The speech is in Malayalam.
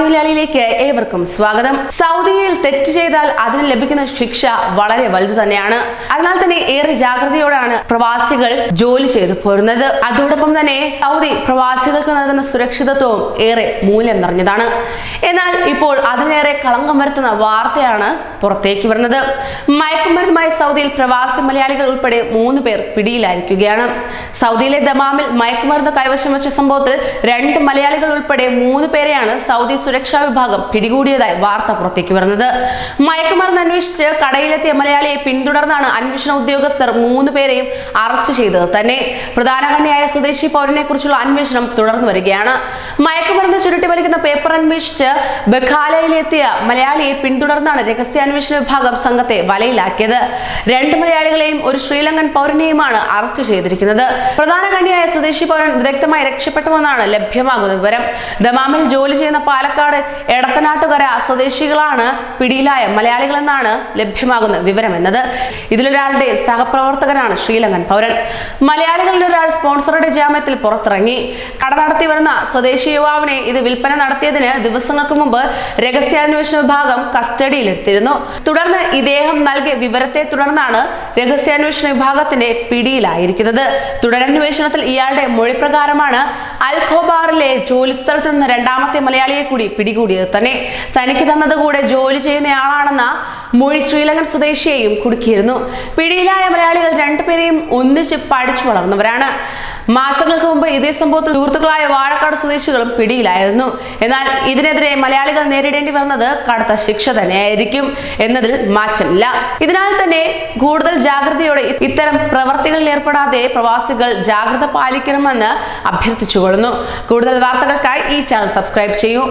മലയാളിയിലേക്ക് ഏവർക്കും സ്വാഗതം. സൗദിയിൽ തെറ്റ് ചെയ്താൽ അതിന് ലഭിക്കുന്ന ശിക്ഷ വളരെ വലുത് തന്നെയാണ്. അതിനാൽ തന്നെ ഏറെ ജാഗ്രതയോടാണ് പ്രവാസികൾ ജോലി ചെയ്തു പോരുന്നത്. അതോടൊപ്പം തന്നെ സൗദി പ്രവാസികൾക്ക് നൽകുന്ന സുരക്ഷിതത്വവും ഏറെ മൂല്യം നിറഞ്ഞതാണ്. എന്നാൽ ഇപ്പോൾ അതിനേറെ കളങ്കം വരുത്തുന്ന വാർത്തയാണ് പുറത്തേക്ക് വരുന്നത്. മയക്കുമരുന്നുമായി സൗദിയിൽ പ്രവാസി മലയാളികൾ ഉൾപ്പെടെ 3 പേർ പിടിയിലായിരിക്കുകയാണ്. സൗദിയിലെ ദമാമിൽ മയക്കുമരുന്ന് കൈവശം വെച്ച സംഭവത്തിൽ 2 മലയാളികൾ ഉൾപ്പെടെ 3 പേരെയാണ് സൗദി സുരക്ഷാ വിഭാഗം പിടികൂടിയതായി വാർത്ത പുറത്തേക്ക് വരുന്നത്. മയക്കുമരുന്ന് അന്വേഷിച്ച് കടയിലെത്തിയ മലയാളിയെ പിന്തുടർന്നാണ് അന്വേഷണ ഉദ്യോഗസ്ഥർ 3 പേരെയും അറസ്റ്റ് ചെയ്തത് തന്നെ. പ്രധാന കണ്ണിയായ സ്വദേശി പൗരനെ കുറിച്ചുള്ള അന്വേഷണം തുടർന്നു വരികയാണ്. മയക്കുമരുന്ന് ചുരുട്ടി വലിക്കുന്ന പേപ്പർ അന്വേഷിച്ച് ബഖാലയിലെത്തിയ മലയാളിയെ പിന്തുടർന്നാണ് രഹസ്യാന്വേഷണ വിഭാഗം സംഘത്തെ വലയിലാക്കിയത്. 2 മലയാളികളെയും ഒരു ശ്രീലങ്കൻ പൗരനെയുമാണ് അറസ്റ്റ് ചെയ്തിരിക്കുന്നത്. പ്രധാന കണ്ണിയായ സ്വദേശി പൗരൻ വിദഗ്ധമായി രക്ഷപ്പെട്ടുവെന്നാണ് ലഭ്യമാകുന്ന വിവരം. ദമാമിൽ ജോലി ചെയ്യുന്ന പാലക്കാട് എടത്തനാട്ടുകര സ്വദേശികളാണ് പിടിയിലായ മലയാളികളെന്നാണ് ലഭ്യമാകുന്ന വിവരം എന്നത്. ഇതിലൊരാളുടെ സഹപ്രവർത്തകനാണ് ശ്രീലങ്കൻ പൗരൻ. മലയാളികളിൽ ഒരാൾ സ്പോൺസറുടെ ജാമ്യത്തിൽ പുറത്തിറങ്ങി. കട നടത്തി വരുന്ന സ്വദേശി യുവാവിനെ ഇത് വിൽപ്പന നടത്തിയതിന് ദിവസങ്ങൾക്ക് മുമ്പ് രഹസ്യാന്വേഷണ വിഭാഗം കസ്റ്റഡിയിലെടുത്തിരുന്നു. തുടർന്ന് ഇദ്ദേഹം നൽകിയ വിവരത്തെ തുടർന്നാണ് രഹസ്യാന്വേഷണ വിഭാഗത്തിന്റെ പിടിയിലായിരിക്കുന്നത്. തുടരന്വേഷണത്തിൽ ഇയാളുടെ മൊഴിപ്രകാരമാണ് അൽ ഖോബാറിലെ ജോലി സ്ഥലത്ത് നിന്ന് 2ാമത്തെ മലയാളിയെ കൂടി പിടികൂടിയത് തന്നെ. തനിക്ക് തന്നത് കൂടെ ജോലി ചെയ്യുന്നയാളാണെന്ന മൊഴി ശ്രീലങ്കൻ സ്വദേശിയെയും കുടുക്കിയിരുന്നു. പിടിയിലായ മലയാളികൾ 2 പേരെയും ഒന്നിച്ച് പഠിച്ചു വളർന്നവരാണ്. മാസങ്ങൾക്ക് മുമ്പ് ഇതേ സംഭവത്തിൽ സുഹൃത്തുക്കളായ വാഴക്കാട് സ്വദേശികളും പിടിയിലായിരുന്നു. എന്നാൽ ഇതിനെതിരെ മലയാളികൾ നേരിടേണ്ടി വരുന്നത് കടുത്ത ശിക്ഷ തന്നെയായിരിക്കും എന്നതിൽ മാറ്റമില്ല. ഇതിനാൽ തന്നെ കൂടുതൽ ജാഗ്രതയോടെ ഇത്തരം പ്രവർത്തികളിൽ ഏർപ്പെടാതെ പ്രവാസികൾ ജാഗ്രത പാലിക്കണമെന്ന് അഭ്യർത്ഥിച്ചുകൊള്ളുന്നു. കൂടുതൽ വാർത്തകൾക്കായി ഈ ചാനൽ സബ്സ്ക്രൈബ് ചെയ്യൂ.